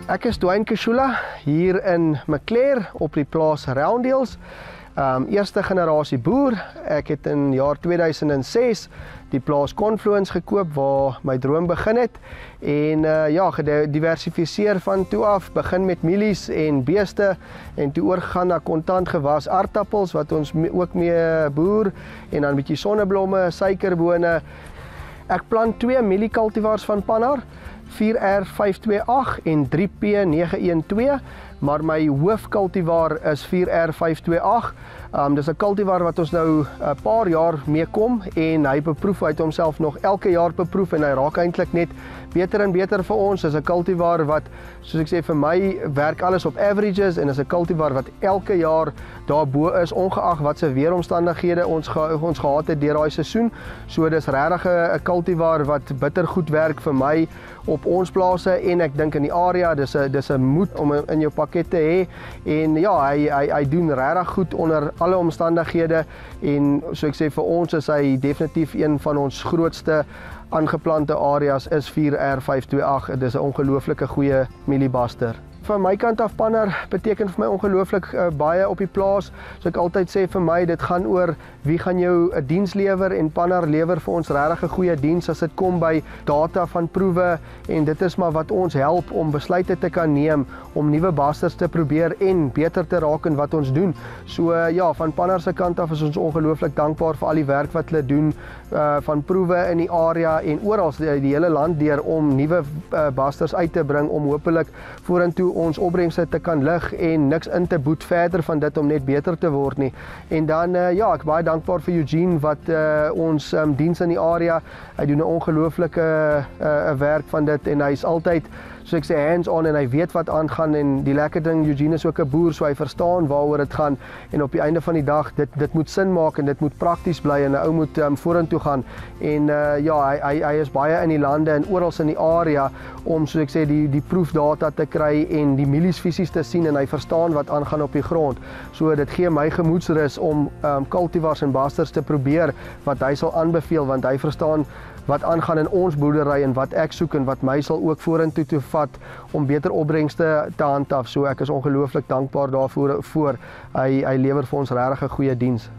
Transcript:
Ek is Dwayne Kishula hier in Maclear op die plaas Roundels. Eerste generasie boer. Ek het in jaar 2006 die plaas Confluence gekoop waar my droom begin het. En gediversifiseer van toe af, begin met mielies en beeste en toe oorgegaan na kontant gewas aardappels wat ons ook mee boer en dan 'n bietjie sonneblomme, suikerbone. Ek plant 2 mieliekultivars van Pannar, 4R528 en 3P912, maar my hoofkultivar is 4R528. Dis 'n kultivar wat ons nou 'n paar jaar mee kom en hy beproef uit homself nog elke jaar beproef en hy raak eintlik net beter en beter vir ons. Dis 'n kultivar wat, soos ek sê, vir my werk alles op averages en is 'n kultivar wat elke jaar daarbo is, ongeag wat se weeromstandighede ons gehad het deur daai seisoen. So dis regtig 'n kultivar wat bitter goed werk vir my op ons plase en ek dink in die area. Dis 'n moed om in jou pakket te hê en ja, hy doen regtig goed onder alle omstandighede en so ek sê vir ons is hy definitief een van ons grootste aangeplante areas is 4R528. Dit is 'n ongelooflike goeie mieliebaster. Van my kant af Pannar beteken vir my ongelooflik baie op die plaas. So ek altyd sê vir my dit gaan oor wie gaan jou 'n diens lewer en Pannar lewer vir ons regtig 'n goeie diens as dit kom by data van proewe en dit is maar wat ons help om besluite te kan neem om nuwe basters te probeer en beter te raak in wat ons doen. So van Pannar se kant af is ons ongelooflik dankbaar vir al die werk wat hulle doen van proewe in die area en oral die hele land deur om nuwe basters uit te bring om hopelik vorentoe ons opbrengste te kan lig en niks in te boet verder van dit om net beter te word nie. En dan ek baie dankbaar vir Eugene wat ons diens in die area. Hy doen 'n ongelooflike werk van dit en hy's altyd, so ek sê, hands-on en hy weet wat aangaan en die lekker ding, Eugene is ook 'n boer, so hy verstaan waaroor dit gaan en op die einde van die dag, dit moet sin maak en dit moet prakties bly en 'n ou moet vorentoe gaan en hy is baie in die lande en oral in die area om, so ek sê, die proefdata te kry en die mielies fisies te sien en hy verstaan wat aangaan op die grond. So dit gee my gemoedsrus om cultivars en basters te probeer wat hy sal aanbeveel want hy verstaan wat aangaan in ons boerdery en wat ek soek en wat my sal ook vorentoe toe vat om beter opbrengste te handhaaf. So ek is ongelooflik dankbaar daarvoor. Hy lewer vir ons regtig 'n goeie diens.